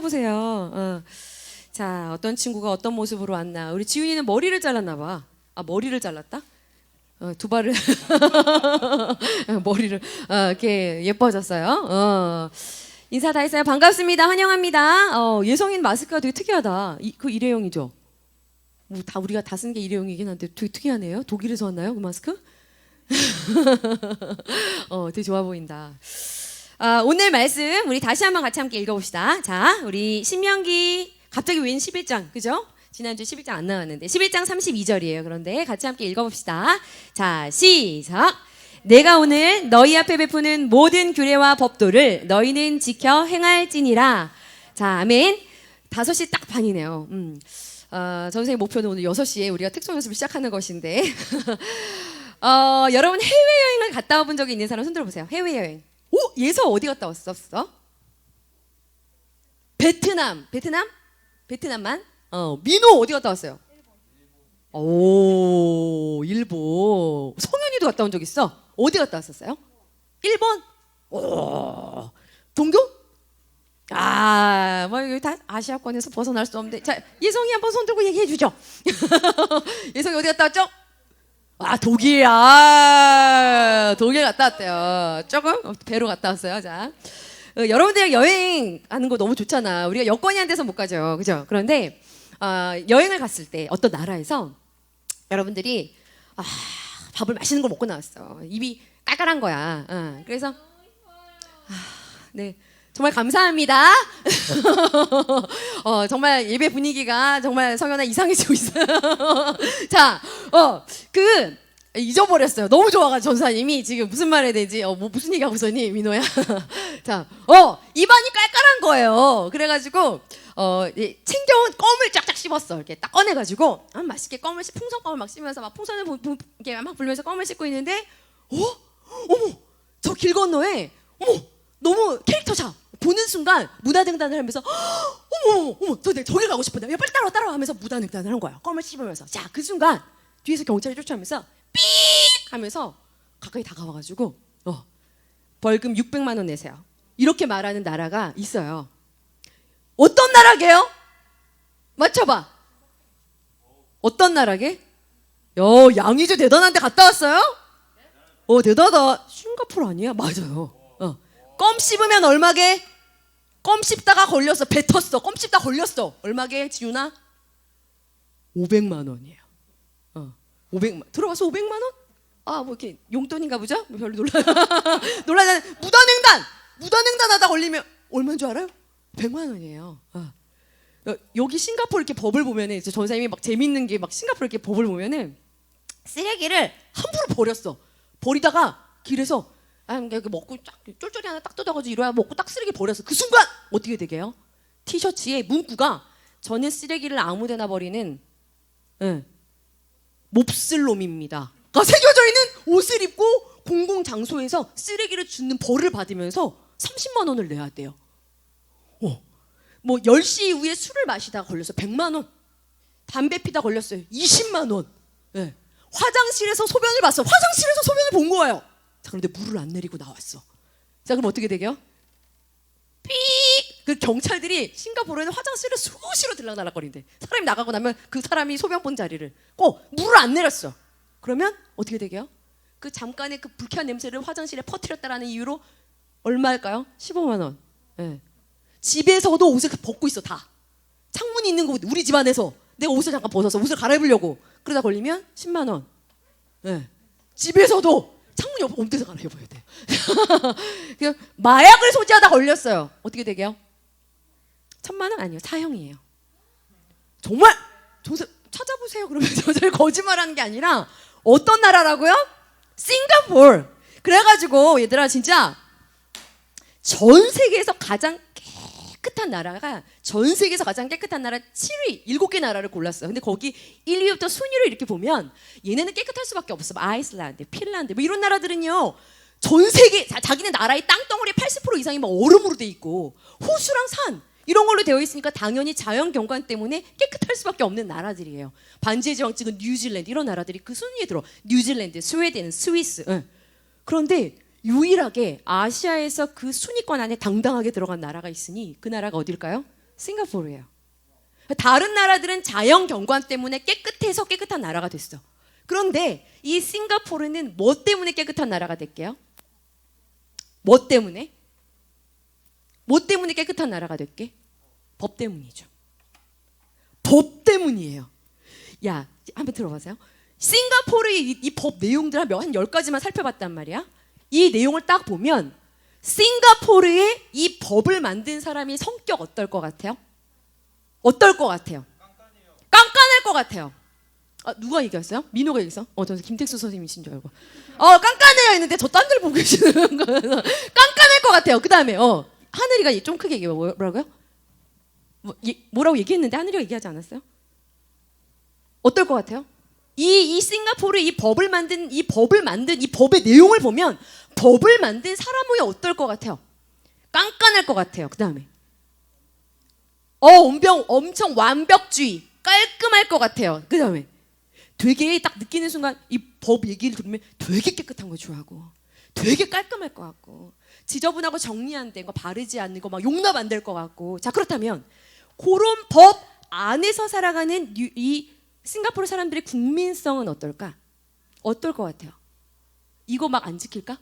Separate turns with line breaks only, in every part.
찾아보세요. 자, 어떤 친구가 어떤 모습으로 왔나. 우리 지훈이는 머리를 잘랐나 봐. 아, 머리를 잘랐다? 두 발을 머리를 이렇게 예뻐졌어요. 인사 다 했어요. 반갑습니다. 환영합니다. 예성인 마스크가 되게 특이하다. 그 일회용이죠? 뭐 다 우리가 다 쓴 게 일회용이긴 한데 되게 특이하네요. 독일에서 왔나요, 그 마스크? 되게 좋아 보인다. 오늘 말씀 우리 다시 한번 같이 함께 읽어봅시다. 자, 우리 신명기 갑자기 웬 11장, 그죠? 지난주 11장 안 나왔는데 11장 32절이에요. 그런데 같이 함께 읽어봅시다. 자, 시작. 내가 오늘 너희 앞에 베푸는 모든 규례와 법도를 너희는 지켜 행할지니라. 자, 아멘. 5시 딱 반이네요. 선생님 목표는 오늘 6시에 우리가 특송 연습을 시작하는 것인데 여러분 해외여행을 갔다 와본 적이 있는 사람 손 들어보세요. 해외여행. 오, 예서 어디 갔다 왔었어? 베트남만? 민호 어디 갔다 왔어요? 오, 일본. 성현이도 갔다 온 적 있어? 어디 갔다 왔었어요? 일본? 오, 동교? 뭐 여기 다 아시아권에서 벗어날 수 없는데. 자, 예성이 한번 손 들고 얘기해 주죠. 예성이 어디 갔다 왔죠? 독일. 독일 갔다 왔대요. 조금 배로 갔다 왔어요. 자, 여러분들 여행하는 거 너무 좋잖아. 우리가 여건이 안 돼서 못 가죠, 그죠? 그런데 여행을 갔을 때 어떤 나라에서 여러분들이 밥을 맛있는 걸 먹고 나왔어. 입이 깔깔한 거야. 그래서 네. 정말 감사합니다. 정말 예배 분위기가 정말 성현아 이상해지고 있어요. 자, 잊어버렸어요. 너무 좋아가지고 전사님이 지금 무슨 말 해야 되지? 무슨 얘기하고 있었니, 민호야? 자, 입안이 깔깔한 거예요. 그래가지고 챙겨온 껌을 쫙쫙 씹었어. 이렇게 딱 꺼내가지고 맛있게 풍선 껌을 막 씹으면서 막 풍선을 이렇게 막 불면서 껌을 씹고 있는데, 어머, 저 길 건너에 너무 캐릭터샷 보는 순간 무단횡단을 하면서 어머, 저기 가고 싶은데 빨리 따라와 하면서 무단횡단을 한 거야. 껌을 씹으면서. 자, 그 순간 뒤에서 경찰이 쫓아오면서 삑 하면서 가까이 다가와가지고 벌금 600만 원 내세요. 이렇게 말하는 나라가 있어요. 어떤 나라게요? 맞춰봐. 어떤 나라게? 양이주 대단한 데 갔다 왔어요? 대단하다. 싱가포르 아니야? 맞아요. 껌 씹으면 얼마게? 껌 씹다가 걸렸어. 뱉었어. 껌 씹다 걸렸어. 얼마게, 지훈아? 500만 원이에요. 500만. 들어가서 500만 원? 뭐 이렇게 용돈인가 보죠? 별로 놀라잖아요. 무단횡단 하다 걸리면 얼마인 줄 알아요? 100만 원이에요. 여기 싱가포르 이렇게 법을 보면은 이제 전사님이 막 재밌는 게 막 싱가포르 이렇게 법을 보면은 쓰레기를 함부로 버렸어. 버리다가 길에서 이렇게 먹고 쫙 쫄쫄이 하나 딱 뜯어가지고 이러야 먹고 딱 쓰레기 버렸어. 그 순간 어떻게 되게요? 티셔츠에 문구가 저는 쓰레기를 아무데나 버리는 몹쓸 놈입니다. 가 새겨져 있는 옷을 입고 공공 장소에서 쓰레기를 줍는 벌을 받으면서 30만 원을 내야 돼요. 10시 이후에 술을 마시다가 걸렸어. 100만 원. 담배 피다 걸렸어요. 20만 원. 화장실에서 소변을 봤어. 화장실에서 소변을 본 거예요. 자, 그런데 물을 안 내리고 나왔어. 자, 그럼 어떻게 되게요? 삑! 그 경찰들이 싱가포르에는 화장실을 수시로 들락날락거린대. 사람이 나가고 나면 그 사람이 소변 본 자리를 꼭 물을 안 내렸어. 그러면 어떻게 되게요? 그 잠깐의 그 불쾌한 냄새를 화장실에 퍼뜨렸다라는 이유로 얼마일까요? 15만 원. 집에서도 옷을 벗고 있어. 다 창문이 있는 곳, 우리 집 안에서 내가 옷을 잠깐 벗어서 옷을 갈아입으려고 그러다 걸리면 10만 원. 집에서도 창문이 없는 데서 갈아입어야 돼. 마약을 소지하다 걸렸어요. 어떻게 되게요? 1000만 원? 아니요, 사형이에요. 정말 찾아보세요. 그러면 저 거짓말하는 게 아니라 어떤 나라라고요? 싱가포르. 그래가지고 얘들아 진짜 전 세계에서 가장 깨끗한 나라가 전 세계에서 가장 깨끗한 나라 7위 7개 나라를 골랐어요. 근데 거기 1, 2위부터 순위를 이렇게 보면 얘네는 깨끗할 수밖에 없어. 아이슬란드, 핀란드 뭐 이런 나라들은요. 전 세계 자기네 나라의 땅덩어리 80% 이상이 막 얼음으로 돼 있고 호수랑 산 이런 걸로 되어 있으니까 당연히 자연 경관 때문에 깨끗할 수밖에 없는 나라들이에요. 반지의 제왕 찍은 뉴질랜드 이런 나라들이 그 순위에 들어. 뉴질랜드, 스웨덴, 스위스. 그런데 유일하게 아시아에서 그 순위권 안에 당당하게 들어간 나라가 있으니 그 나라가 어딜까요? 싱가포르예요. 다른 나라들은 자연 경관 때문에 깨끗해서 깨끗한 나라가 됐어. 그런데 이 싱가포르는 뭐 때문에 깨끗한 나라가 됐게요? 뭐 때문에? 뭐 때문에 깨끗한 나라가 됐게? 법 때문이죠. 법 때문이에요. 야, 한번 들어보세요. 싱가포르의 이 법 내용들 한 10가지만 살펴봤단 말이야. 이 내용을 딱 보면 싱가포르의 이 법을 만든 사람이 성격 어떨 것 같아요? 어떨 것 같아요? 깐깐할 것 같아요. 누가 얘기했어요? 민호가 얘기했어? 저는 김택수 선생님이신 줄 알고. 깐깐해요 했는데 저 딴 데 보고 계시는 거예요. 깐깐할 것 같아요. 그 다음에 하늘이가 좀 크게 얘기해요. 뭐라고요? 뭐라고 얘기했는데 하늘이가 얘기하지 않았어요? 어떨 것 같아요? 이 싱가포르 이 법을 만든 이 법의 내용을 보면 법을 만든 사람이 어떨 것 같아요? 깐깐할 것 같아요. 그 다음에 엄청 완벽주의, 깔끔할 것 같아요. 그 다음에 되게 딱 느끼는 순간 이 법 얘기를 들으면 되게 깨끗한 거 좋아하고 되게 깔끔할 것 같고 지저분하고 정리 안 된 거 바르지 않는 거 막 용납 안 될 것 같고. 자, 그렇다면 그런 법 안에서 살아가는 이 싱가포르 사람들의 국민성은 어떨까? 어떨 것 같아요? 이거 막 안 지킬까?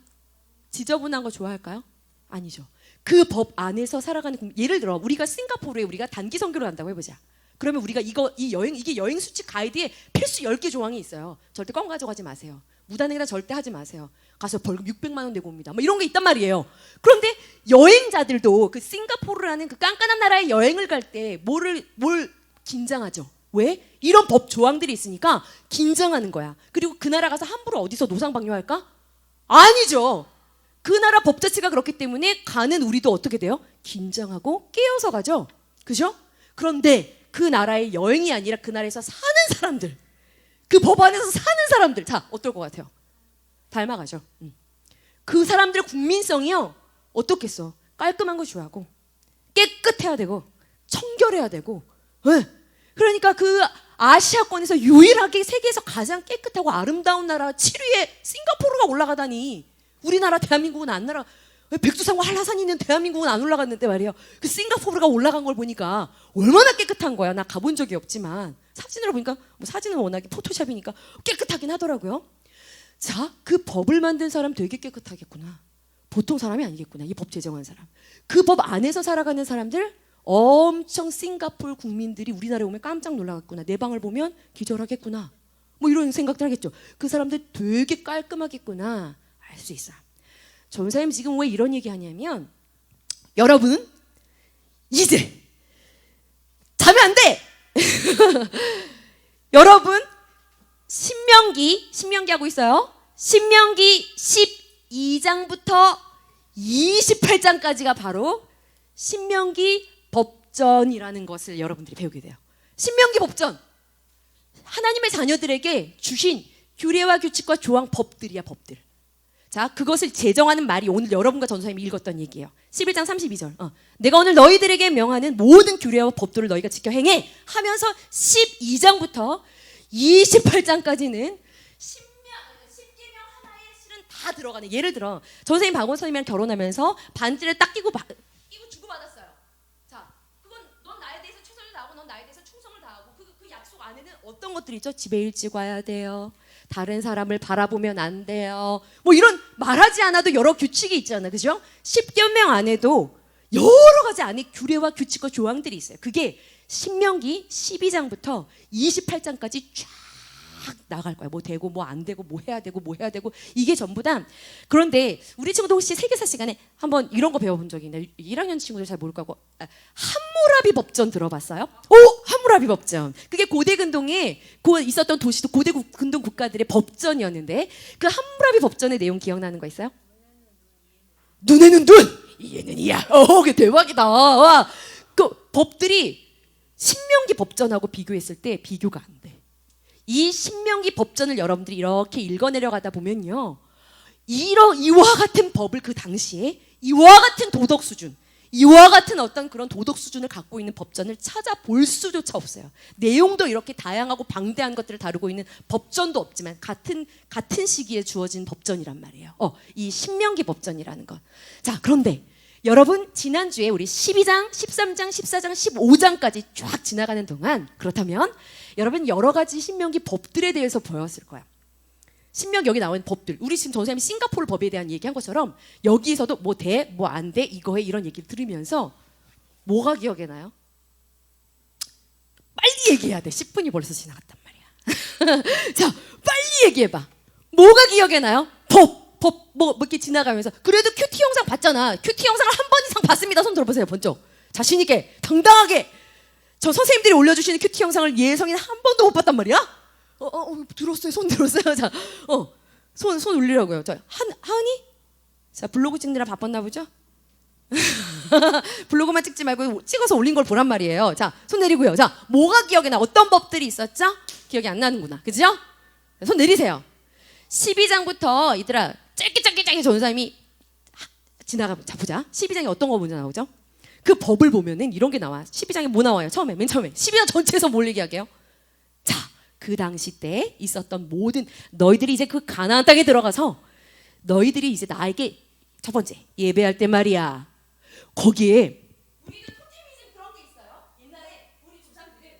지저분한 거 좋아할까요? 아니죠. 그 법 안에서 살아가는 예를 들어 우리가 싱가포르에 우리가 단기 선교를 간다고 해보자. 그러면 우리가 이게 여행 수칙 가이드에 필수 10개 조항이 있어요. 절대 껌 가져가지 마세요. 무단횡단 절대 하지 마세요. 가서 벌금 600만 원 내고 옵니다. 뭐 이런 게 있단 말이에요. 그런데 여행자들도 그 싱가포르라는 그 깐깐한 나라에 여행을 갈 때 뭘 긴장하죠. 왜? 이런 법 조항들이 있으니까 긴장하는 거야. 그리고 그 나라 가서 함부로 어디서 노상방뇨할까? 아니죠. 그 나라 법 자체가 그렇기 때문에 가는 우리도 어떻게 돼요? 긴장하고 깨어서 가죠. 그죠? 그런데 그 나라의 여행이 아니라 그 나라에서 사는 사람들, 그 법 안에서 사는 사람들, 자, 어떨 것 같아요? 닮아가죠. 그 사람들의 국민성이요, 어떻겠어? 깔끔한 거 좋아하고 깨끗해야 되고 청결해야 되고. 네. 그러니까 그 아시아권에서 유일하게 세계에서 가장 깨끗하고 아름다운 나라 7위에 싱가포르가 올라가다니. 우리나라 대한민국은 안 날아. 백두산과 한라산이 있는 대한민국은 안 올라갔는데 말이에요. 그 싱가포르가 올라간 걸 보니까 얼마나 깨끗한 거야. 나 가본 적이 없지만 사진으로 보니까 뭐 사진은 워낙에 포토샵이니까 깨끗하긴 하더라고요. 자, 그 법을 만든 사람 되게 깨끗하겠구나. 보통 사람이 아니겠구나. 이 법 제정한 사람. 그 법 안에서 살아가는 사람들 엄청 싱가포르 국민들이 우리나라에 오면 깜짝 놀라겠구나. 내 방을 보면 기절하겠구나. 뭐 이런 생각들 하겠죠. 그 사람들 되게 깔끔하겠구나. 알 수 있어요. 전사님 지금 왜 이런 얘기 하냐면 여러분 이제 자면 안 돼. 여러분 신명기 하고 있어요. 신명기 12장부터 28장까지가 바로 신명기 법전이라는 것을 여러분들이 배우게 돼요. 신명기 법전, 하나님의 자녀들에게 주신 규례와 규칙과 조항, 법들이야, 법들. 자, 그것을 제정하는 말이 오늘 여러분과 전사님이 읽었던 얘기예요. 11장 32절. 내가 오늘 너희들에게 명하는 모든 규례와 법도를 너희가 지켜 행해 하면서 12장부터 28장까지는 십계명 하나에 실은 다 들어가는. 예를 들어 전사님 박원선님이랑 결혼하면서 반지를 딱 끼고 주고받았어요. 자, 그건 넌 나에 대해서 최선을 다하고 넌 나에 대해서 충성을 다하고 그 약속 안에는 어떤 것들이 있죠? 집에 일찍 와야 돼요. 다른 사람을 바라보면 안 돼요. 뭐 이런 말하지 않아도 여러 규칙이 있잖아요. 그죠? 10계명 안에도 여러 가지 안에 규례와 규칙과 조항들이 있어요. 그게 신명기 12장부터 28장까지 쫙 나갈 거야. 뭐 되고 뭐 안 되고 뭐 해야 되고 이게 전부 다. 그런데 우리 친구도 혹시 세계사 시간에 한번 이런 거 배워본 적이 있나요? 1학년 친구들 잘 모를 거고. 함무라비 법전 들어봤어요? 함무라비 법전. 그게 고대 근동에 있었던 도시도 고대 근동 국가들의 법전이었는데 그 함무라비 법전의 내용 기억나는 거 있어요? 눈에는 눈, 이에는 이야. 그게 대박이다. 와. 그 법들이 신명기 법전하고 비교했을 때 비교가 안 돼. 이 신명기 법전을 여러분들이 이렇게 읽어내려가다 보면요, 이와 같은 법을 그 당시에 이와 같은 도덕 수준, 이와 같은 어떤 그런 도덕 수준을 갖고 있는 법전을 찾아볼 수조차 없어요. 내용도 이렇게 다양하고 방대한 것들을 다루고 있는 법전도 없지만 같은 시기에 주어진 법전이란 말이에요. 이 신명기 법전이라는 것. 자, 그런데 여러분 지난주에 우리 12장, 13장, 14장, 15장까지 쫙 지나가는 동안 그렇다면 여러분 여러 가지 신명기 법들에 대해서 배웠을 거야. 신명 여기 나온 법들, 우리 지금 전사님이 싱가포르 법에 대한 얘기한 것처럼 여기서도 뭐 돼, 뭐 안 돼, 이거 해 이런 얘기를 들으면서 뭐가 기억에 나요? 빨리 얘기해야 돼. 10분이 벌써 지나갔단 말이야. 자, 빨리 얘기해봐. 뭐가 기억에 나요? 법, 뭐 이렇게 지나가면서. 그래도 큐티 영상 봤잖아. 큐티 영상을 한 번 이상 봤습니다. 손 들어보세요. 번쩍. 자신 있게, 당당하게. 저 선생님들이 올려주시는 큐티 영상을 예성이는 한 번도 못 봤단 말이야. 들었어요. 손 들었어요. 자, 손 올리라고요. 자, 하은이? 자, 블로그 찍느라 바빴나 보죠? 블로그만 찍지 말고 찍어서 올린 걸 보란 말이에요. 자, 손 내리고요. 자, 뭐가 기억에 나? 어떤 법들이 있었죠? 기억이 안 나는구나. 그죠? 손 내리세요. 12장부터 얘들아 짧게 전사님이 지나가 보자. 12장에 어떤 거 먼저 나오죠? 그 법을 보면은 이런 게 나와. 12장에 뭐 나와요? 맨 처음에 12장 전체에서 뭘 얘기하게요? 자, 그 당시 때 있었던 모든 너희들이 이제 그 가나안 땅에 들어가서 너희들이 이제 나에게 첫 번째 예배할 때 말이야. 거기에 우리도 토테미즘 그런 게 있어요. 옛날에 우리 조상들은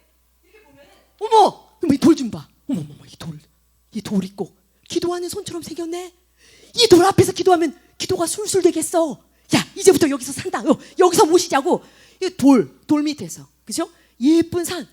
이렇게 보면은 어머 이 돌 좀 봐. 어머 이 돌 있고 기도하는 손처럼 생겼네. 이 돌 앞에서 기도하면 기도가 술술 되겠어. 야 이제부터 여기서 산다. 여기서 모시자고. 이 돌 밑에서 그죠? 예쁜 산.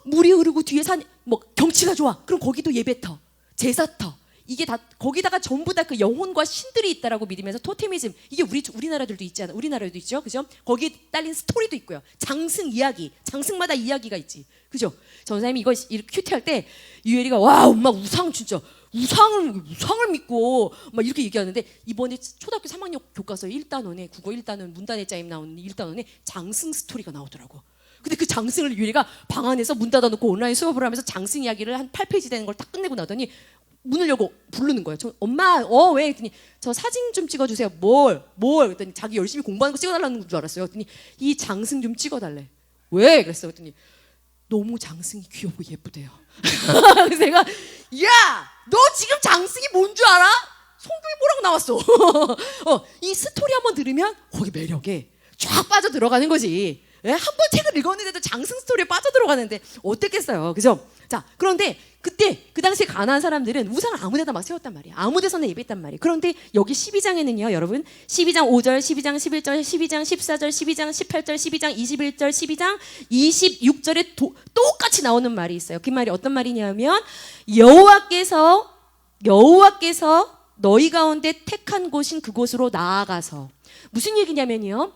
물이 흐르고 뒤에 산 뭐 경치가 좋아. 그럼 거기도 예배터, 제사터. 이게 다 거기다가 전부 다 그 영혼과 신들이 있다라고 믿으면서 토테미즘 이게 우리나라들도 있잖아. 우리나라에도 있죠, 그죠? 거기 딸린 스토리도 있고요. 장승 이야기, 장승마다 이야기가 있지, 그죠? 전사님이 이거 이렇게 큐티할 때 유엘이가 와 엄마 우상 진짜 우상을 믿고 막 이렇게 얘기하는데 이번에 초등학교 3학년 교과서 1단원에 국어 1단원 문단의 짜임 나오는 1단원에 장승 스토리가 나오더라고. 근데 그 장승을 유리가 방 안에서 문 닫아놓고 온라인 수업을 하면서 장승 이야기를 한 8페이지 되는 걸 딱 끝내고 나더니 문을 열고 부르는 거예요. 엄마, 왜? 그랬더니 저 사진 좀 찍어주세요. 뭘? 그랬더니 자기 열심히 공부하는 거 찍어달라는 줄 알았어요. 그랬더니 이 장승 좀 찍어달래. 왜? 그랬어. 그랬더니 너무 장승이 귀엽고 예쁘대요. 그래서 내가 야, 너 지금 장승이 뭔 줄 알아? 성경에 뭐라고 나왔어? 이 스토리 한번 들으면 거기 매력에 쫙 빠져 들어가는 거지. 한 번 책을 읽었는데도 장승 스토리에 빠져들어가는데 어땠겠어요, 그죠? 자, 그런데 그때 그 당시에 가나안 사람들은 우상을 아무데나 막 세웠단 말이야. 아무데서나 예배했단 말이야. 그런데 여기 12장에는요, 여러분 12장 5절, 12장 11절, 12장 14절, 12장 18절, 12장 21절, 12장 26절에 똑같이 나오는 말이 있어요. 그 말이 어떤 말이냐면 여호와께서 너희 가운데 택한 곳인 그곳으로 나아가서 무슨 얘기냐면요.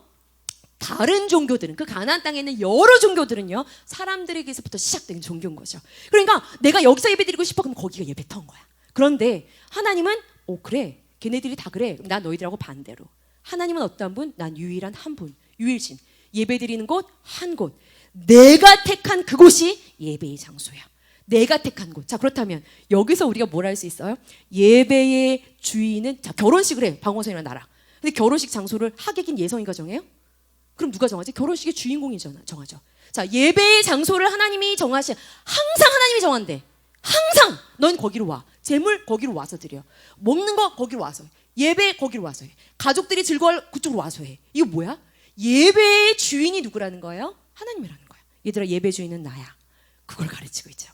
다른 종교들은 그 가나안 땅에 있는 여러 종교들은요 사람들에게서부터 시작된 종교인 거죠. 그러니까 내가 여기서 예배드리고 싶어 그럼 거기가 예배터인 거야. 그런데 하나님은 그래 걔네들이 다 그래 그럼 난 너희들하고 반대로 하나님은 어떤 분? 난 유일한 한 분, 유일신. 예배드리는 곳 한 곳. 내가 택한 그곳이 예배의 장소야. 내가 택한 곳. 자, 그렇다면 여기서 우리가 뭘 할 수 있어요? 예배의 주인은 자 결혼식을 해. 방원성이랑 나랑. 근데 결혼식 장소를 하객인 예성이가 정해요? 그럼 누가 정하지? 결혼식의 주인공이 정하죠. 자, 예배의 장소를 하나님이 정하시. 항상 하나님이 정한대. 항상 넌 거기로 와. 재물 거기로 와서 드려. 먹는 거 거기로 와서 해. 예배 거기로 와서 해. 가족들이 즐거울 그쪽으로 와서 해. 이거 뭐야? 예배의 주인이 누구라는 거예요? 하나님이라는 거야. 얘들아 예배 주인은 나야. 그걸 가르치고 있죠.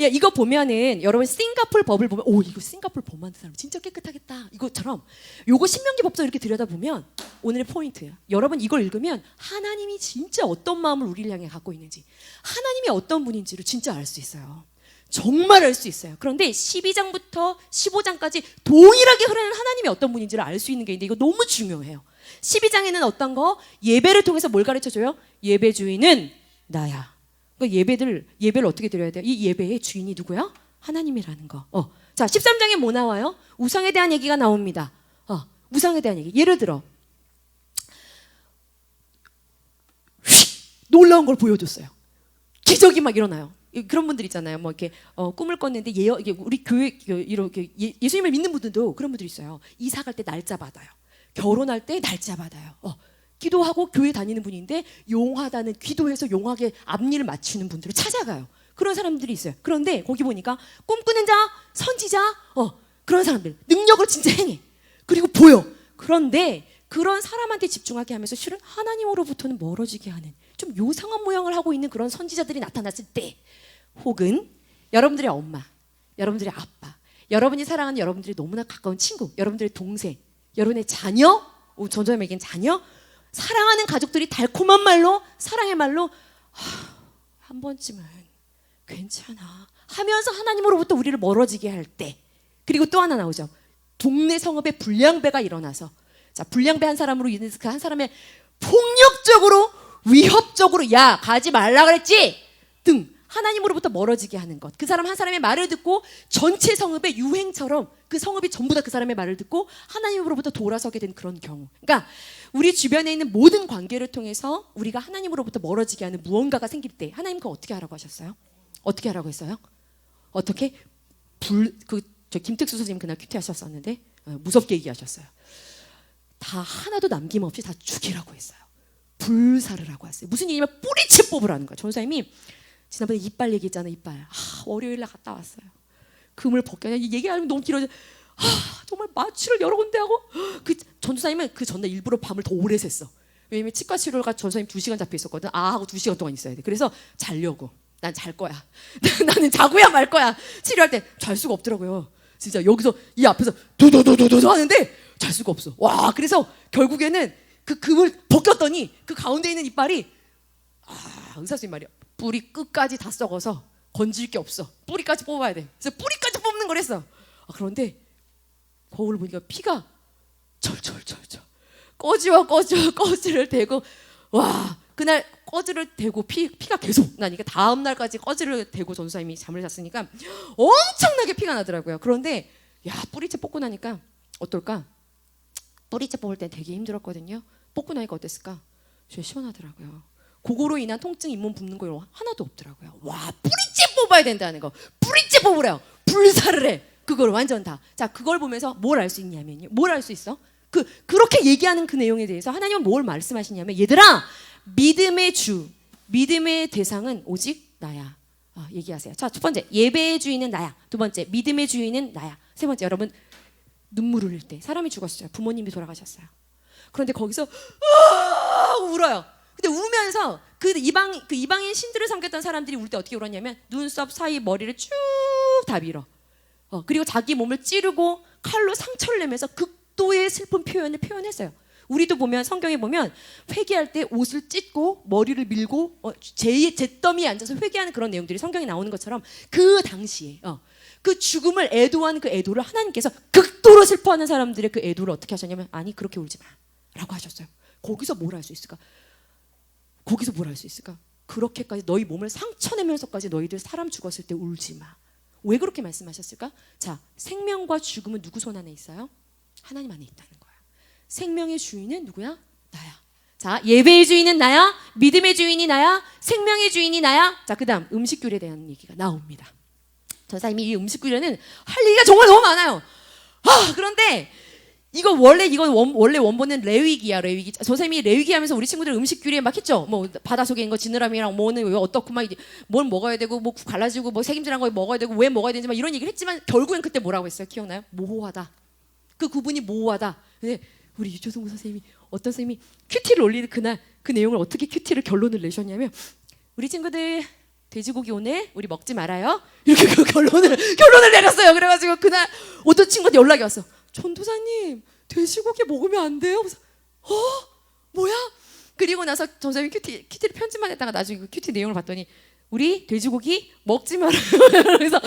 야, 이거 보면은 여러분 싱가포르 법을 보면 이거 싱가포르 법 만든 사람 진짜 깨끗하겠다. 이것처럼 요거 신명기 법도 이렇게 들여다보면 오늘의 포인트예요. 여러분 이걸 읽으면 하나님이 진짜 어떤 마음을 우리를 향해 갖고 있는지 하나님이 어떤 분인지를 진짜 알 수 있어요. 정말 알 수 있어요. 그런데 12장부터 15장까지 동일하게 흐르는 하나님이 어떤 분인지를 알 수 있는 게 있는데 이거 너무 중요해요. 12장에는 어떤 거? 예배를 통해서 뭘 가르쳐줘요? 예배 주인은 나야. 그러니까 예배를 어떻게 드려야 돼요? 이 예배의 주인이 누구야? 하나님이라는 거. 자, 13장에 뭐 나와요? 우상에 대한 얘기가 나옵니다. 우상에 대한 얘기. 예를 들어 놀라운 걸 보여줬어요. 기적이 막 일어나요. 그런 분들 있잖아요. 뭐 이렇게 꿈을 꿨는데 이게 우리 교회 이렇게 예수님을 믿는 분들도 그런 분들이 있어요. 이사 갈 때 날짜 받아요. 결혼할 때 날짜 받아요. 기도하고 교회 다니는 분인데 용하다는 기도해서 용하게 앞일을 맞추는 분들을 찾아가요. 그런 사람들이 있어요. 그런데 거기 보니까 꿈꾸는 자, 선지자, 그런 사람들 능력을 진짜 행해. 그리고 보여. 그런데 그런 사람한테 집중하게 하면서 실은 하나님으로부터는 멀어지게 하는 좀 요상한 모양을 하고 있는 그런 선지자들이 나타났을 때, 혹은 여러분들의 엄마, 여러분들의 아빠, 여러분이 사랑하는 여러분들이 너무나 가까운 친구, 여러분들의 동생, 여러분의 자녀, 전도자에겐 자녀, 사랑하는 가족들이 달콤한 말로, 사랑의 말로 한 번쯤은 괜찮아 하면서 하나님으로부터 우리를 멀어지게 할 때, 그리고 또 하나 나오죠. 동네 성읍에 불량배가 일어나서, 자, 불량배 한 사람으로 인해서 그 한 사람의 폭력적으로, 위협적으로 야 가지 말라 그랬지 등 하나님으로부터 멀어지게 하는 것. 그 사람 한 사람의 말을 듣고 전체 성읍의 유행처럼 그 성읍이 전부 다 그 사람의 말을 듣고 하나님으로부터 돌아서게 된 그런 경우. 그러니까 우리 주변에 있는 모든 관계를 통해서 우리가 하나님으로부터 멀어지게 하는 무언가가 생길 때 하나님 그거 어떻게 하라고 하셨어요? 어떻게 하라고 했어요? 어떻게? 저 김택수 선생님 그날 큐티 하셨었는데 무섭게 얘기하셨어요. 다 하나도 남김없이 다 죽이라고 했어요. 불사르라고 했어요. 무슨 얘기냐면 뿌리채 뽑으라는 거예요. 전사님이 지난번에 이빨 얘기했잖아요. 이빨. 월요일날 갔다 왔어요. 금을 벗겨야 얘기하면 너무 길어져. 정말 마취를 여러 군데 하고, 그 전도사님은 그 전날 일부러 밤을 더 오래 샜어. 왜냐면 치과 치료가 전도사님 2시간 잡혀 있었거든. 하고 2시간 동안 있어야 돼. 그래서 자려고. 난 잘 거야. 나는 자고야 말 거야. 치료할 때 잘 수가 없더라고요. 진짜 여기서 이 앞에서 도도도도도 하는데 잘 수가 없어. 와, 그래서 결국에는 그 금을 벗겼더니 그 가운데 있는 이빨이 의사 선생님 말이야. 뿌리 끝까지 다 썩어서 건질 게 없어. 뿌리까지 뽑아야 돼. 그래서 뿌리까지 뽑는 거랬어. 그런데 거울을 보니까 피가 철철철철 꺼지를 대고, 와, 그날 꺼지를 대고 피가 계속 나니까 다음 날까지 꺼지를 대고 전도사님이 잠을 잤으니까 엄청나게 피가 나더라고요. 그런데 뿌리채 뽑고 나니까 어떨까? 뿌리채 뽑을 때 되게 힘들었거든요. 뽑고 나니까 어땠을까? 진짜 시원하더라고요. 그거로 인한 통증, 잇몸 붓는 거 하나도 없더라고요. 와, 뿌리채 뽑아야 된다는 거. 뿌리채 뽑으래요. 불사를 해. 그걸 완전 다. 자, 그걸 보면서 뭘 알 수 있냐면요. 뭘 알 수 있어? 그렇게 얘기하는 그 내용에 대해서 하나님은 뭘 말씀하시냐면, 얘들아, 믿음의 주, 믿음의 대상은 오직 나야. 얘기하세요. 자, 첫 번째, 예배의 주인은 나야. 두 번째, 믿음의 주인은 나야. 세 번째, 여러분, 눈물 흘릴 때 사람이 죽었어요. 부모님이 돌아가셨어요. 그런데 거기서 울어요. 근데 우면서 그 이방인 신들을 섬겼던 사람들이 울 때 어떻게 울었냐면 눈썹 사이 머리를 쭉 다 밀어. 그리고 자기 몸을 찌르고 칼로 상처를 내면서 극도의 슬픈 표현을 표현했어요. 우리도 보면 성경에 보면 회개할 때 옷을 찢고 머리를 밀고 잿더미에 앉아서 회개하는 그런 내용들이 성경에 나오는 것처럼 그 당시에 그 죽음을 애도하는 그 애도를 하나님께서 극도로 슬퍼하는 사람들의 그 애도를 어떻게 하셨냐면, 아니 그렇게 울지 마 라고 하셨어요. 거기서 뭘 할 수 있을까? 거기서 뭘 할 수 있을까? 그렇게까지 너희 몸을 상처내면서까지 너희들 사람 죽었을 때 울지 마. 왜 그렇게 말씀하셨을까? 자, 생명과 죽음은 누구 손 안에 있어요? 하나님 안에 있다는 거야. 생명의 주인은 누구야? 나야. 자, 예배의 주인은 나야, 믿음의 주인이 나야, 생명의 주인이 나야. 자, 그 다음 음식규례에 대한 얘기가 나옵니다. 전사님이 이 음식규례는 할 얘기가 정말 너무 많아요. 그런데 이건 원래 원본은 레위기야. 레위기. 전사님이 레위기 하면서 우리 친구들 음식규례 막 했죠. 뭐 바다 속에 있는 거 지느러미랑 뭐는 왜 어떻고 막 뭘 먹어야 되고 뭐 갈라지고 뭐 색임질한 거 먹어야 되고 왜 먹어야 되는지 막 이런 얘기를 했지만 결국엔 그때 뭐라고 했어요? 기억나요? 모호하다. 그 구분이 모호하다. 근데 우리 유초승부 선생님이 어떤 선생님이 큐티를 올리는 그날 그 내용을 어떻게 큐티를 결론을 내셨냐면, 우리 친구들 돼지고기 오늘 우리 먹지 말아요. 이렇게 그 결론을 내렸어요. 그래가지고 그날 어떤 친구한테 연락이 왔어. 전도사님, 돼지고기 먹으면 안 돼요. 그래서 뭐야? 그리고 나서 전사님이 큐티를 편집만 했다가 나중에 그 큐티 내용을 봤더니 우리 돼지고기 먹지 말아요. 그래서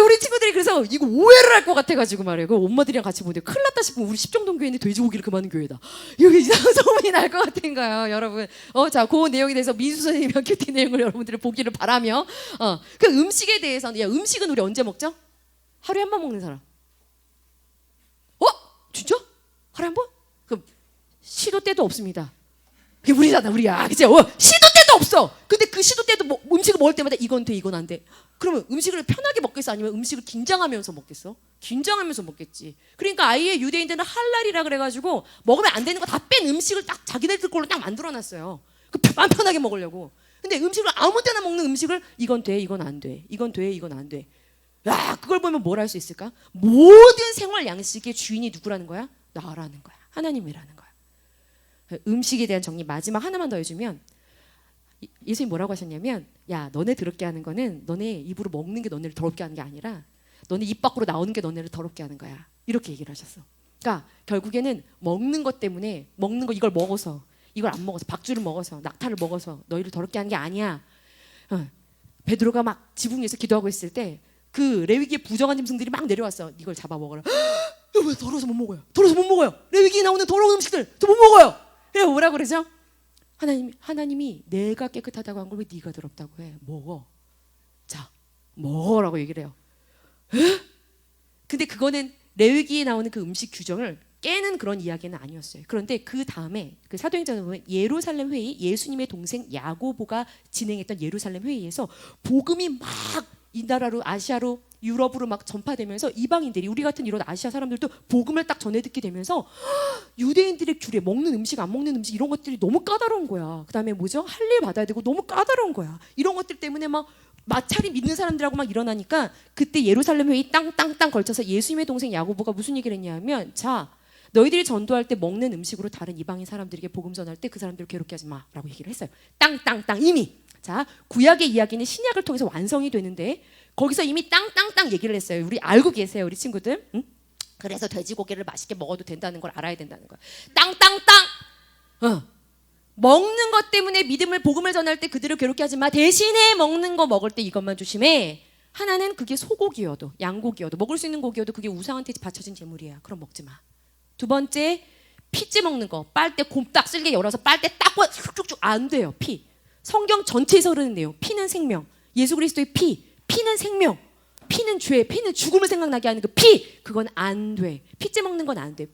우리 친구들이 그래서 이거 오해를 할 것 같아가지고 말이에요. 그 엄마들이랑 같이 보는데 큰일 났다 싶으면 우리 십정동 교회는 돼지고기를 그만한 교회다. 이거 이상한 소문이 날 것 같은 거예요, 여러분. 자, 그 내용에 대해서 민수 선생님의 큐티 내용을 여러분들이 보기를 바라며, 그 음식에 대해서는, 음식은 우리 언제 먹죠? 하루에 한 번 먹는 사람. 진짜? 하루에 한 번? 그럼 시도 때도 없습니다. 그게 우리잖아, 우리야. 그치? 시도 때도 없어. 근데 그 시도 때도 음식을 먹을 때마다 이건 돼, 이건 안 돼. 그러면 음식을 편하게 먹겠어? 아니면 음식을 긴장하면서 먹겠어? 긴장하면서 먹겠지. 그러니까 아예 유대인들은 할랄이라 그래가지고 먹으면 안 되는 거 다 뺀 음식을 딱 자기네들 걸로 딱 만들어놨어요. 마음 편하게 먹으려고. 근데 음식을 아무 때나 먹는 음식을 이건 돼, 이건 안 돼. 이건 돼, 이건 안 돼. 그걸 보면 뭘 할 수 있을까? 모든 생활 양식의 주인이 누구라는 거야? 나라는 거야. 하나님이라는 거야. 음식에 대한 정리 마지막 하나만 더 해주면 예수님 뭐라고 하셨냐면 야 너네 더럽게 하는 거는 너네 입으로 먹는 게 너네를 더럽게 하는 게 아니라 너네 입 밖으로 나오는 게 너네를 더럽게 하는 거야. 이렇게 얘기를 하셨어. 그러니까 결국에는 먹는 것 때문에 먹는 거 이걸 먹어서 이걸 안 먹어서 박주를 먹어서 낙타를 먹어서 너희를 더럽게 하는 게 아니야. 베드로가 막 지붕 위에서 기도하고 있을 때 그 레위기의 부정한 짐승들이 막 내려왔어. 이걸 잡아 먹어라. 이거 왜 더러워서 못 먹어요? 더러워서 못 먹어요. 레위기에 나오는 더러운 음식들 저 못 먹어요. 그래 뭐라 그러죠? 하나님이 내가 깨끗하다고 한 걸 왜 네가 더럽다고 해? 먹어. 자 먹어라고 얘기를 해요. 근데 그거는 레위기에 나오는 그 음식 규정을 깨는 그런 이야기는 아니었어요. 그런데 그 다음에 그 사도행전에 보면 예루살렘 회의, 예수님의 동생 야고보가 진행했던 예루살렘 회의에서 복음이 막 이 나라로 아시아로 유럽으로 막 전파되면서 이방인들이 우리 같은 이런 아시아 사람들도 복음을 딱 전해 듣게 되면서 유대인들의 규례 먹는 음식 안 먹는 음식 이런 것들이 너무 까다로운 거야. 그 다음에 뭐죠? 할례 받아야 되고 너무 까다로운 거야. 이런 것들 때문에 막 마찰이 믿는 사람들하고 막 일어나니까 그때 예루살렘 회의 땅땅땅 걸쳐서 예수님의 동생 야고보가 무슨 얘기를 했냐면 자 너희들이 전도할 때 먹는 음식으로 다른 이방인 사람들에게 복음 전할 때 그 사람들을 괴롭게 하지 마라고 얘기를 했어요. 땅땅땅 이미 자 구약의 이야기는 신약을 통해서 완성이 되는데 거기서 이미 땅땅땅 얘기를 했어요. 우리 알고 계세요 우리 친구들? 응? 그래서 돼지고기를 맛있게 먹어도 된다는 걸 알아야 된다는 거야. 땅땅땅 먹는 것 때문에 믿음을 복음을 전할 때 그들을 괴롭게 하지 마. 대신에 먹는 거 먹을 때 이것만 조심해. 하나는 그게 소고기여도 양고기여도 먹을 수 있는 고기여도 그게 우상한테 바쳐진 제물이야. 그럼 먹지 마. 두 번째 피째 먹는 거 빨대 곰딱 쓸게 열어서 빨대 닦고 쭉쭉쭉 안 돼요. 피 성경 전체에서 흐르는 내용 피는 생명 예수 그리스도의 피는 생명 피는 죄 피는 죽음을 생각나게 하는 그 피 그건 안 돼. 피째 먹는 건 안 돼.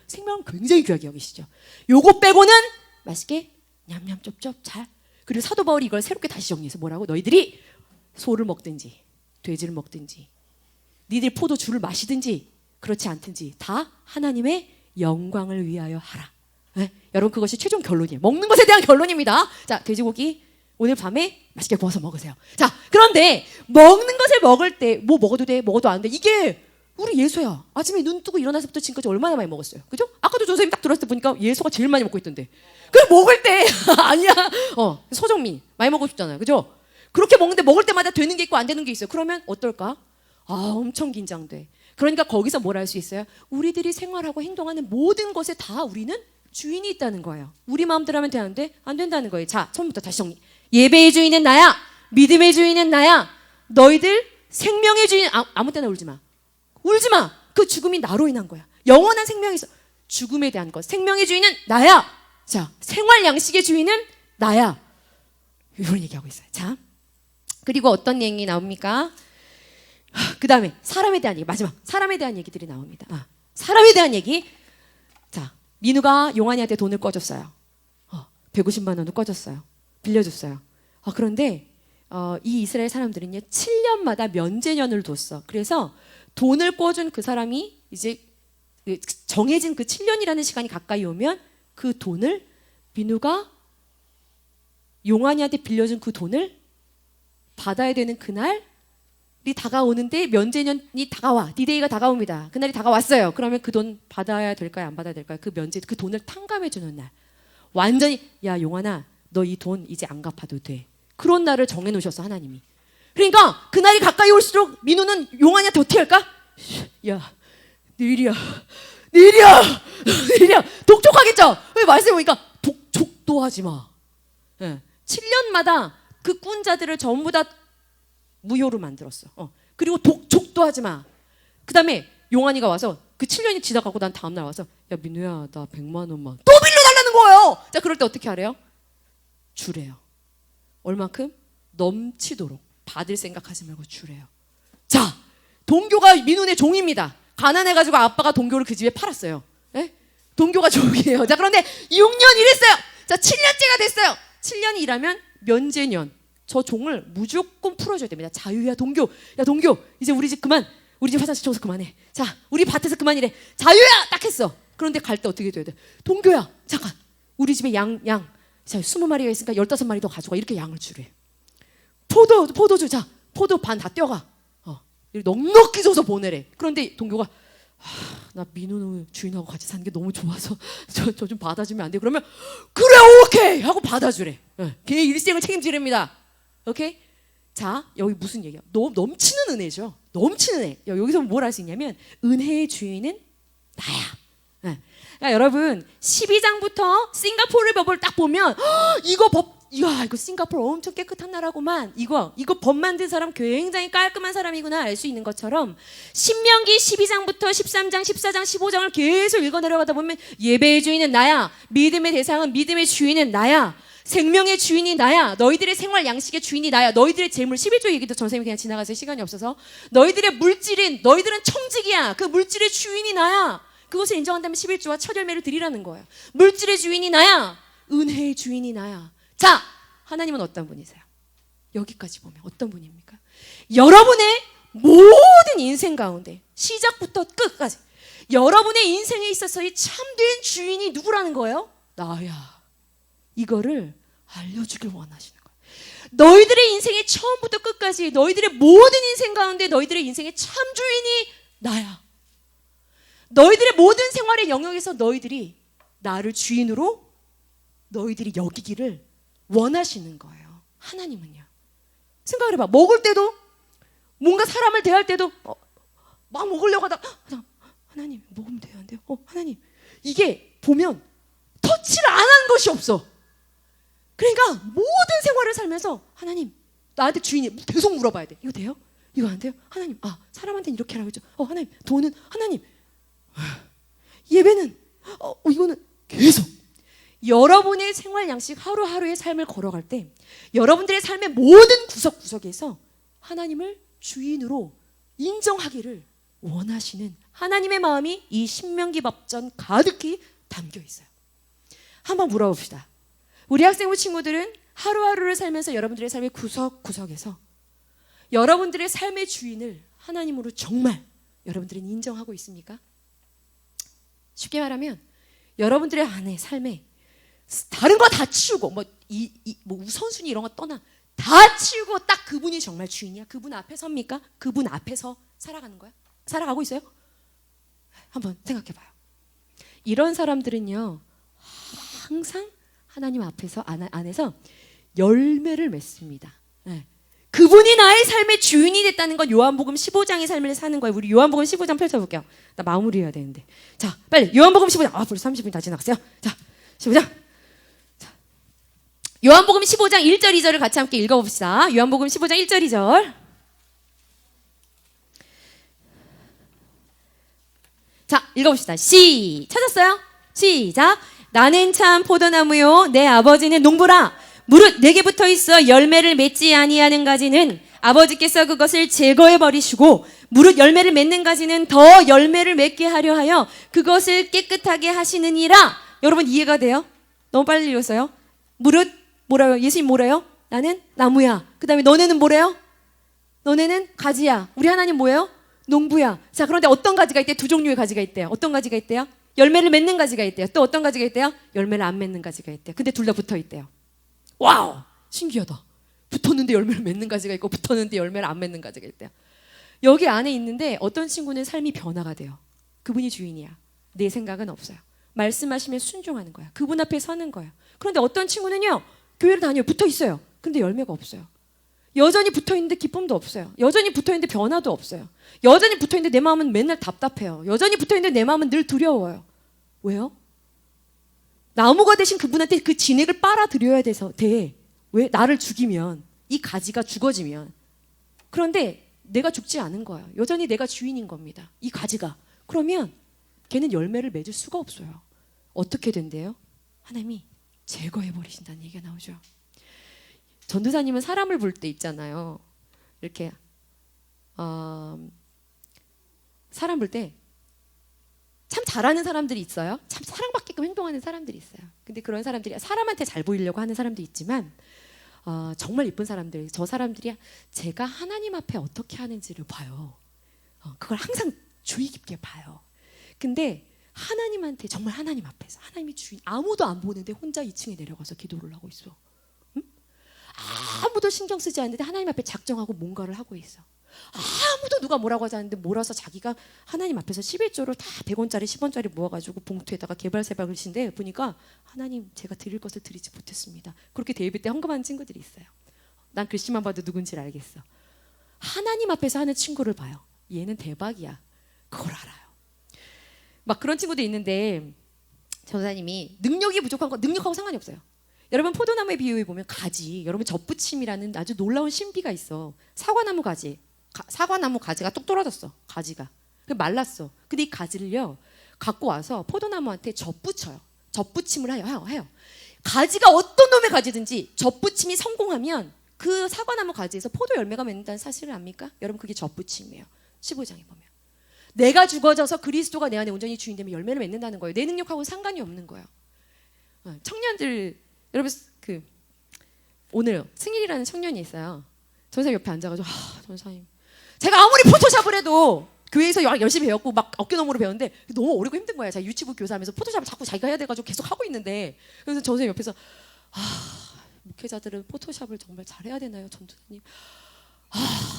생명은 굉장히 귀하게 여기시죠. 요거 빼고는 맛있게 냠냠 쩝쩝 잘. 그리고 사도 바울이 이걸 새롭게 다시 정리해서 뭐라고 너희들이 소를 먹든지 돼지를 먹든지 니들 포도주를 마시든지 그렇지 않든지 다 하나님의 영광을 위하여 하라. 네? 여러분 그것이 최종 결론이에요. 먹는 것에 대한 결론입니다. 자 돼지고기 오늘 밤에 맛있게 구워서 먹으세요. 자 그런데 먹는 것을 먹을 때 뭐 먹어도 돼 먹어도 안 돼 이게 우리 예수야. 아침에 눈 뜨고 일어나서부터 지금까지 얼마나 많이 먹었어요. 그죠? 아까도 조 선생님 딱 들었을 때 보니까 예수가 제일 많이 먹고 있던데 그래 먹을 때 아니야. 서정민 많이 먹고 싶잖아요. 그죠? 그렇게 먹는데 먹을 때마다 되는 게 있고 안 되는 게 있어요. 그러면 어떨까? 엄청 긴장돼. 그러니까 거기서 뭘 할 수 있어요? 우리들이 생활하고 행동하는 모든 것에 다 우리는 주인이 있다는 거예요. 우리 마음대로 하면 되는데 안 된다는 거예요. 자, 처음부터 다시 정리. 예배의 주인은 나야. 믿음의 주인은 나야. 너희들 생명의 주인 아무 때나 울지 마. 울지 마. 그 죽음이 나로 인한 거야. 영원한 생명이 있어. 죽음에 대한 것. 생명의 주인은 나야. 자, 생활 양식의 주인은 나야. 이런 얘기하고 있어요. 자, 그리고 어떤 얘기 나옵니까? 그 다음에 사람에 대한 얘기 마지막 사람에 대한 얘기들이 나옵니다. 사람에 대한 얘기. 자 민우가 용환이한테 돈을 꿔줬어요. 150만 원을 꿔줬어요. 빌려줬어요. 그런데 이 이스라엘 사람들은요 7년마다 면제년을 뒀어. 그래서 돈을 꿔준 그 사람이 이제 정해진 그 7년이라는 시간이 가까이 오면 그 돈을 민우가 용환이한테 빌려준 그 돈을 받아야 되는 그날이 다가오는데 면제년이 다가와. 디데이가 다가옵니다. 그날이 다가왔어요. 그러면 그 돈 받아야 될까요? 안 받아야 될까요? 그 돈을 탕감해 주는 날. 완전히 야 용환아 너 이 돈 이제 안 갚아도 돼. 그런 날을 정해 놓으셨어 하나님이. 그러니까 그날이 가까이 올수록 민우는 용환이한테 어떻게 할까? 야 내일이야 독촉하겠죠. 왜 말씀해 보니까 독촉도 하지 마. 7년마다 그 꾼자들을 전부 다 무효로 만들었어. 그리고 독촉도 하지 마. 그 다음에 용환이가 와서 그 7년이 지나가고 난 다음날 와서 야 민우야 나 100만 원만 또 빌려달라는 거예요. 자 그럴 때 어떻게 하래요? 주래요. 얼만큼? 넘치도록. 받을 생각하지 말고 주래요. 자 동교가 민우네 종입니다. 가난해가지고 아빠가 동교를 그 집에 팔았어요. 동교가 종이에요. 자 그런데 6년 일했어요. 자 7년째가 됐어요. 7년이 일하면 면제년. 저 종을 무조건 풀어줘야 됩니다. 자유야 동교. 야 동교 이제 우리 집 그만. 우리 집 화장실 청소 그만해. 자 우리 밭에서 그만이래. 자유야 딱 했어. 그런데 갈 때 어떻게 돼야 돼? 동교야 잠깐 우리 집에 양 자 20마리가 있으니까 15마리 더 가져가. 이렇게 양을 주래. 포도주 자 포도 반 다 떼어가. 넉넉히 줘서 보내래. 그런데 동교가 나 민호 주인하고 같이 사는 게 너무 좋아서 저 좀 받아주면 안 돼? 그러면 그래 오케이 하고 받아주래. 걔 일생을 책임지랍니다. 오케이? 자, 여기 무슨 얘기야? 넘치는 은혜죠. 넘치는 은혜. 여기서 뭘 할 수 있냐면 은혜의 주인은 나야. 그러니까 여러분 12장부터 싱가포르 법을 딱 보면 이거 법, 이거 싱가포르 엄청 깨끗한 나라구만. 이거 법 만든 사람 굉장히 깔끔한 사람이구나 알 수 있는 것처럼 신명기 12장부터 13장, 14장, 15장을 계속 읽어 내려가다 보면 예배의 주인은 나야. 믿음의 대상은 믿음의 주인은 나야. 생명의 주인이 나야. 너희들의 생활 양식의 주인이 나야. 너희들의 재물 11조 얘기도 전쌤이 그냥 지나가서 시간이 없어서 너희들의 물질인 너희들은 청직이야. 그 물질의 주인이 나야. 그것을 인정한다면 11조와 첫 열매를 드리라는 거예요. 물질의 주인이 나야. 은혜의 주인이 나야. 자, 하나님은 어떤 분이세요? 여기까지 보면 어떤 분입니까? 여러분의 모든 인생 가운데 시작부터 끝까지 여러분의 인생에 있어서의 참된 주인이 누구라는 거예요? 나야. 이거를 알려주길 원하시는 거예요. 너희들의 인생의 처음부터 끝까지 너희들의 모든 인생 가운데 너희들의 인생의 참 주인이 나야. 너희들의 모든 생활의 영역에서 너희들이 나를 주인으로 너희들이 여기기를 원하시는 거예요. 하나님은요. 생각을 해봐. 먹을 때도 뭔가 사람을 대할 때도 막 먹으려고 하다가 하나님 먹으면 돼요? 안 돼요? 하나님 이게 보면 터치를 안 한 것이 없어. 그러니까 모든 생활을 살면서 하나님 나한테 주인이 계속 물어봐야 돼. 이거 돼요? 이거 안 돼요? 하나님 사람한테는 이렇게 하라고 했죠. 하나님 돈은 하나님 예배는 이거는 계속 여러분의 생활 양식 하루하루의 삶을 걸어갈 때 여러분들의 삶의 모든 구석구석에서 하나님을 주인으로 인정하기를 원하시는 하나님의 마음이 이 신명기 법전 가득히 담겨 있어요. 한번 물어봅시다. 우리 학생부 친구들은 하루하루를 살면서 여러분들의 삶의 구석구석에서 여러분들의 삶의 주인을 하나님으로 정말 여러분들은 인정하고 있습니까? 쉽게 말하면 여러분들의 안에 삶에 다른 거 다 치우고 뭐 우선순위 이런 거 떠나 다 치우고 딱 그분이 정말 주인이야. 그분 앞에 섭니까? 그분 앞에서 살아가는 거야? 살아가고 있어요? 한번 생각해 봐요. 이런 사람들은요 항상 하나님 앞에서 안에서 열매를 맺습니다. 네. 그분이 나의 삶의 주인이 됐다는 건 요한복음 15장의 삶을 사는 거예요. 우리 요한복음 15장 펼쳐볼게요. 나 마무리해야 되는데. 자, 빨리 요한복음 15장. 벌써 30분 다 지나갔어요. 자, 15장. 자, 요한복음 15장 1절 2절을 같이 함께 읽어봅시다. 요한복음 15장 1절 2절. 자, 읽어봅시다. 찾았어요? 시작. 나는 참 포도나무요 내 아버지는 농부라. 무릇 내게 붙어 있어 열매를 맺지 아니하는 가지는 아버지께서 그것을 제거해 버리시고 무릇 열매를 맺는 가지는 더 열매를 맺게 하려 하여 그것을 깨끗하게 하시느니라. 여러분 이해가 돼요? 너무 빨리 읽었어요. 무릇 뭐라요? 예수님 뭐래요? 나는 나무야. 그 다음에 너네는 뭐래요? 너네는 가지야. 우리 하나님 뭐예요? 농부야. 자, 그런데 어떤 가지가 있대요? 두 종류의 가지가 있대요. 어떤 가지가 있대요? 열매를 맺는 가지가 있대요. 또 어떤 가지가 있대요? 열매를 안 맺는 가지가 있대요. 근데 둘 다 붙어 있대요. 와우! 신기하다. 붙었는데 열매를 맺는 가지가 있고 붙었는데 열매를 안 맺는 가지가 있대요. 여기 안에 있는데 어떤 친구는 삶이 변화가 돼요. 그분이 주인이야. 내 생각은 없어요. 말씀하시면 순종하는 거야. 그분 앞에 서는 거야. 그런데 어떤 친구는요. 교회를 다녀요. 붙어 있어요. 근데 열매가 없어요. 여전히 붙어 있는데 기쁨도 없어요. 여전히 붙어 있는데 변화도 없어요. 여전히 붙어 있는데 내 마음은 맨날 답답해요. 여전히 붙어 있는데 내 마음은 늘 두려워요. 왜요? 나무가 되신 그분한테 그 진액을 빨아들여야 돼. 왜? 나를 죽이면 이 가지가 죽어지면. 그런데 내가 죽지 않은 거예요. 여전히 내가 주인인 겁니다. 이 가지가. 그러면 걔는 열매를 맺을 수가 없어요. 어떻게 된대요? 하나님이 제거해 버리신다는 얘기가 나오죠. 전도사님은 사람을 볼 때 있잖아요. 이렇게 사람 볼 때 참 잘하는 사람들이 있어요. 참 사랑받게끔 행동하는 사람들이 있어요. 근데 그런 사람들이 사람한테 잘 보이려고 하는 사람도 있지만 정말 이쁜 사람들, 저 사람들이 제가 하나님 앞에 어떻게 하는지를 봐요. 그걸 항상 주의 깊게 봐요. 근데 하나님한테 정말 하나님 앞에서 하나님이 주인, 아무도 안 보는데 혼자 2층에 내려가서 기도를 하고 있어. 아무도 신경 쓰지 않는데 하나님 앞에 작정하고 뭔가를 하고 있어. 아무도 누가 뭐라고 하지 않는데 몰아서 자기가 하나님 앞에서 11조를 다 100원짜리 10원짜리 모아가지고 봉투에다가 개발세바 글씨인데 보니까 하나님 제가 드릴 것을 드리지 못했습니다. 그렇게 대예배 때 헌금하는 친구들이 있어요. 난 글씨만 봐도 누군지 알겠어. 하나님 앞에서 하는 친구를 봐요. 얘는 대박이야. 그걸 알아요. 막 그런 친구도 있는데 전사님이 능력이 부족한 거 능력하고 상관이 없어요. 여러분 포도나무의 비유에 보면 가지, 여러분 젖붙임이라는 아주 놀라운 신비가 있어. 사과나무 가지, 사과나무 가지가 뚝 떨어졌어. 가지가 말랐어. 근데 이 가지를요 갖고 와서 포도나무한테 젖붙여요. 젖붙임을 해요. 가지가 어떤 놈의 가지든지 젖붙임이 성공하면 그 사과나무 가지에서 포도 열매가 맺는다는 사실을 압니까? 여러분 그게 젖붙임이에요. 15장에 보면 내가 죽어져서 그리스도가 내 안에 온전히 주인 되면 열매를 맺는다는 거예요. 내 능력하고는 상관이 없는 거예요. 청년들 여러분 오늘 승일이라는 청년이 있어요. 전사님 옆에 앉아가지고 전사님 제가 아무리 포토샵을 해도 교회에서 열심히 배웠고 막 어깨너머로 배웠는데 너무 어리고 힘든 거야. 자기 유치부 교사하면서 포토샵을 자꾸 자기가 해야 돼가지고 계속 하고 있는데 그래서 전사님 옆에서 목회자들은 포토샵을 정말 잘해야 되나요, 전도사님?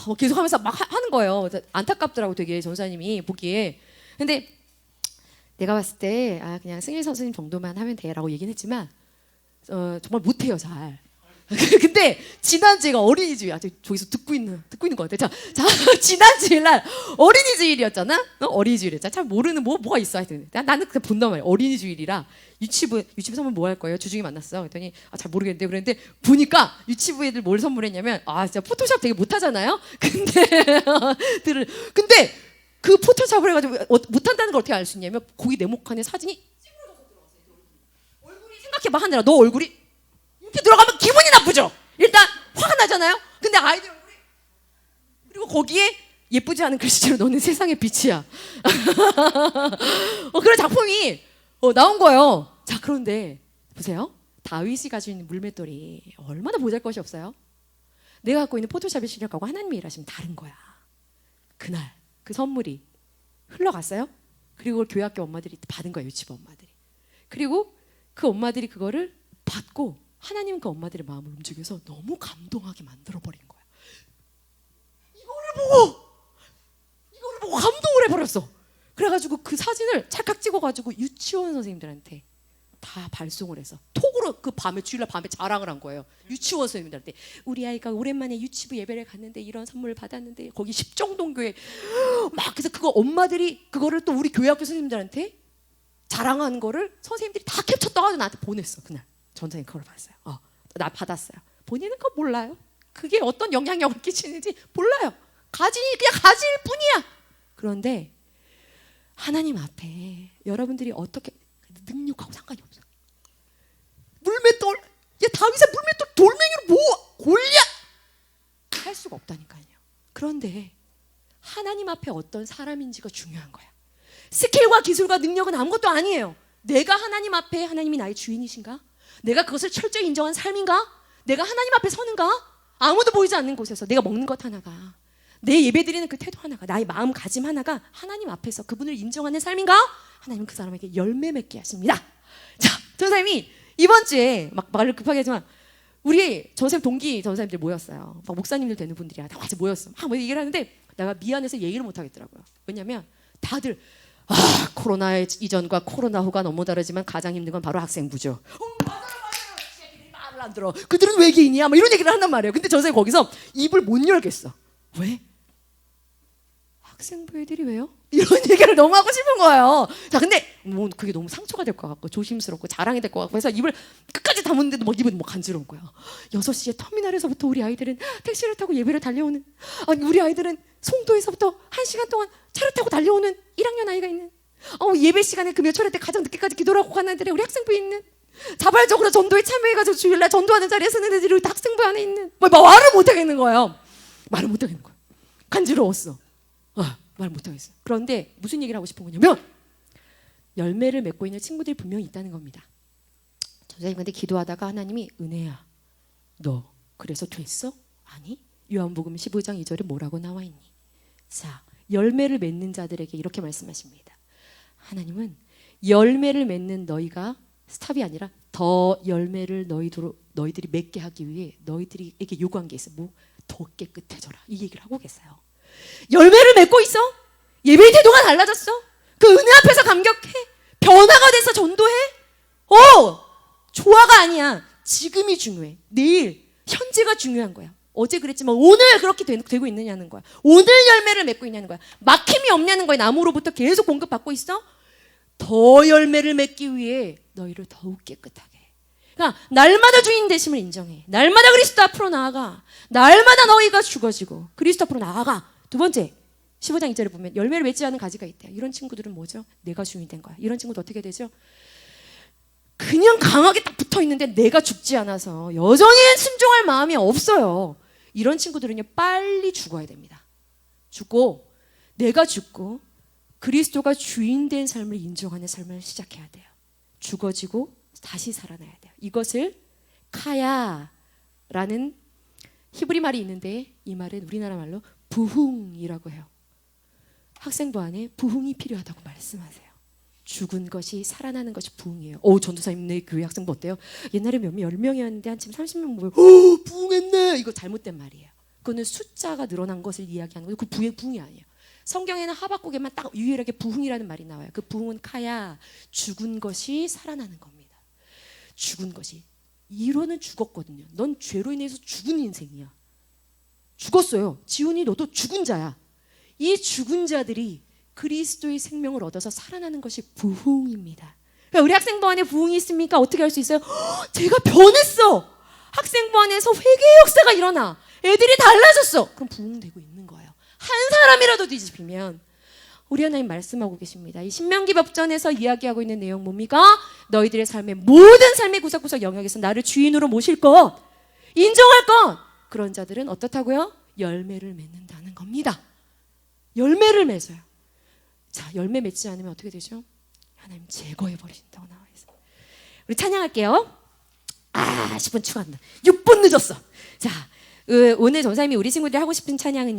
뭐 계속 하면서 막 하는 거예요. 안타깝더라고 되게 전사님이 보기에. 근데 내가 봤을 때 그냥 승일 선생님 정도만 하면 돼라고 얘기는 했지만 정말 못해요 잘. 근데 지난 주가 어린이주일 저기서 듣고 있는 것 같아. 자 지난 주일날 어린이주일이었잖아. 어린이주일이었잖아. 잘 모르는 뭐가 있어 하여튼 나는 그냥 본단 말이야. 어린이주일이라 유치부 선물 뭐 할 거예요? 주중에 만났어. 그랬더니 잘 모르겠는데 그랬는데 보니까 유치부 애들 뭘 선물했냐면 진짜 포토샵 되게 못하잖아요. 근데 그 포토샵을 해가지고 못한다는 걸 어떻게 알 수 있냐면 거기 네모칸에 사진이 찌그러져서 들어갔어요. 얼굴이 생각해봐 하늘아 너 얼굴이 이렇게 들어가면 기분이 나쁘죠. 일단 화가 나잖아요. 근데 아이들 얼굴이 그리고 거기에 예쁘지 않은 글씨체로 너는 세상의 빛이야. 그런 작품이 나온 거예요. 자 그런데 보세요. 다윗이 가지고 있는 물맷돌이 얼마나 보잘것이 없어요. 내가 갖고 있는 포토샵의 실력하고 하나님이 일하시면 다른 거야. 그날 그 선물이 흘러갔어요. 그리고 그걸 교회학교 엄마들이 받은 거예요. 유치부 엄마들이. 그리고 그 엄마들이 그거를 받고 하나님은 그 엄마들의 마음을 움직여서 너무 감동하게 만들어버린 거야. 이거를 보고 감동을 해버렸어. 그래가지고 그 사진을 찰칵 찍어가지고 유치원 선생님들한테 다 발송을 해서 톡으로 그 밤에 주일날 밤에 자랑을 한 거예요. 유치원 선생님들한테 우리 아이가 오랜만에 유치부 예배를 갔는데 이런 선물을 받았는데 거기 십정동교회 막 그래서 그거 엄마들이 그거를 또 우리 교회학교 선생님들한테 자랑하는 거를 선생님들이 다 캡처 떠가지고 나한테 보냈어. 그날 전사님 그걸 봤어요. 나 받았어요. 본인은 그거 몰라요. 그게 어떤 영향력을 끼치는지 몰라요. 가진이 그냥 가지일 뿐이야. 그런데 하나님 앞에 여러분들이 어떻게 능력하고 상관이 없어. 물맷돌, 다윗의 물맷돌 돌멩이로 골리앗 할 수가 없다니까요. 그런데 하나님 앞에 어떤 사람인지가 중요한 거야. 스킬과 기술과 능력은 아무것도 아니에요. 내가 하나님 앞에 하나님이 나의 주인이신가? 내가 그것을 철저히 인정한 삶인가? 내가 하나님 앞에 서는가? 아무도 보이지 않는 곳에서 내가 먹는 것 하나가, 내 예배드리는 그 태도 하나가, 나의 마음가짐 하나가 하나님 앞에서 그분을 인정하는 삶인가? 하나님은 그 사람에게 열매 맺게 하십니다. 자, 전사님이 이번 주에 막 말을 급하게 하지만 우리 전사님 동기 전사님들 모였어요. 막 목사님들 되는 분들이야. 다 같이 모였어. 막 얘기를 하는데 내가 미안해서 얘기를 못 하겠더라고요. 왜냐면 다들 코로나 이전과 코로나 후가 너무 다르지만 가장 힘든 건 바로 학생부죠. 맞아요. 말을 안 들어. 그들은 외계인이야. 막 이런 얘기를 한단 말이에요. 근데 전사님 거기서 입을 못 열겠어. 왜? 학생부 애들이 왜요? 이런 얘기를 너무 하고 싶은 거예요. 자, 근데 뭐 그게 너무 상처가 될 것 같고 조심스럽고 자랑이 될 것 같고 해서 입을 끝까지 다문는데도 막 입은 뭐 간지러운 거야. 6시에 터미널에서부터 우리 아이들은 택시를 타고 예배를 달려오는, 우리 아이들은 송도에서부터 1시간 동안 차를 타고 달려오는 1학년 아이가 있는, 예배 시간에 그 몇 철회 때 가장 늦게까지 기도를 하고 가는 애들이 우리 학생부에 있는, 자발적으로 전도에 참여해가지고 주일날 전도하는 자리에 서는 애들이 우리 학생부 안에 있는, 말을 못하겠는 거예요. 말을 못하겠는 거야. 간지러웠어. 말 못하겠어. 그런데 무슨 얘기를 하고 싶은 거냐면 열매를 맺고 있는 친구들이 분명히 있다는 겁니다. 전사님 근데 기도하다가 하나님이 은혜야 너 그래서 됐어? 아니 요한복음 15장 2절에 뭐라고 나와 있니? 자, 열매를 맺는 자들에게 이렇게 말씀하십니다. 하나님은 열매를 맺는 너희가 스탑이 아니라 더 열매를 너희들이 맺게 하기 위해 너희들에게 요구한 게 있어. 더 깨끗해져라. 이 얘기를 하고 계세요. 열매를 맺고 있어? 예배의 태도가 달라졌어? 그 은혜 앞에서 감격해? 변화가 돼서 전도해? 조화가 아니야. 지금이 중요해. 내일, 현재가 중요한 거야. 어제 그랬지만 오늘 그렇게 되고 있느냐는 거야. 오늘 열매를 맺고 있냐는 거야. 막힘이 없냐는 거야. 나무로부터 계속 공급받고 있어? 더 열매를 맺기 위해 너희를 더욱 깨끗하게 해. 그러니까 날마다 주인 되심을 인정해. 날마다 그리스도 앞으로 나아가. 날마다 너희가 죽어지고 그리스도 앞으로 나아가. 두 번째, 15장 2절을 보면 열매를 맺지 않은 가지가 있대요. 이런 친구들은 뭐죠? 내가 주인 된 거야. 이런 친구도 어떻게 되죠? 그냥 강하게 딱 붙어 있는데 내가 죽지 않아서 여전히 순종할 마음이 없어요. 이런 친구들은요, 빨리 죽어야 됩니다. 내가 죽고 그리스도가 주인 된 삶을 인정하는 삶을 시작해야 돼요. 죽어지고 다시 살아나야 돼요. 이것을 카야라는 히브리 말이 있는데 이 말은 우리나라 말로 부흥이라고 해요. 학생부 안에 부흥이 필요하다고 말씀하세요. 죽은 것이 살아나는 것이 부흥이에요. 전도사님네 교회 학생부 어때요? 옛날에 10명이었는데 한참 30명 모여 부흥했네. 이거 잘못된 말이에요. 그거는 숫자가 늘어난 것을 이야기하는 거예요. 그 부흥이 아니에요. 성경에는 하박국에만 딱 유일하게 부흥이라는 말이 나와요. 그 부흥은 카야, 죽은 것이 살아나는 겁니다. 죽은 것이. 이로는 죽었거든요. 넌 죄로 인해서 죽은 인생이야. 죽었어요. 지훈이 너도 죽은 자야. 이 죽은 자들이 그리스도의 생명을 얻어서 살아나는 것이 부흥입니다. 그러니까 우리 학생부 안에 부흥이 있습니까? 어떻게 할 수 있어요? 제가 변했어. 학생부 안에서 회개의 역사가 일어나. 애들이 달라졌어. 그럼 부흥되고 있는 거예요. 한 사람이라도 뒤집히면 우리 하나님 말씀하고 계십니다. 이 신명기 법전에서 이야기하고 있는 내용 뭡니까? 너희들의 삶의 모든 삶의 구석구석 영역에서 나를 주인으로 모실 것, 인정할 것. 그런 자들은 어떻다고요? 열매를 맺는다는 겁니다. 열매를 맺어요. 자, 열매 맺지 않으면 어떻게 되죠? 하나님 제거해 버리신다고 나와 있어요. 우리 찬양할게요. 10분 추가한다. 6분 늦었어. 자, 오늘 전사님이 우리 친구들이 하고 싶은 찬양은